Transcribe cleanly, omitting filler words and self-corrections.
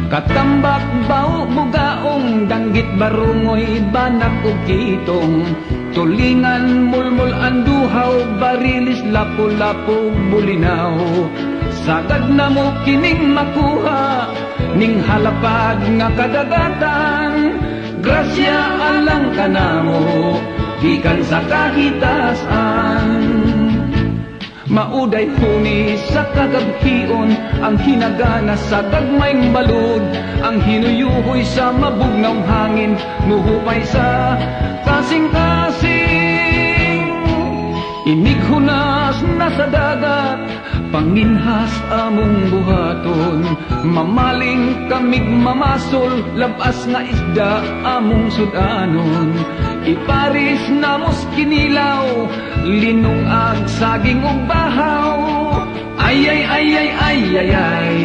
Katambak bao bugaong danggit barungoy banak ug kitong tulingan mulmul anduhaw barilis lapu-lapu bulinaw sagad na mo kining makuha ning halapad nga kadagatan grasya alang kanamo gikan sa kahitasan. Mauday huni sa kagabhion ang hinagana sa tagmayng balod ang hinuyuhoy sa mabugnaw hangin muhupay sa kasing-kasing inighunas na sa dagat panginhas among buhaton mamaling kamig mamasol labas nga isda among sudanon iparis namos kinilaw linong ag saging ug bahaw ay ay ay ay ay ay ay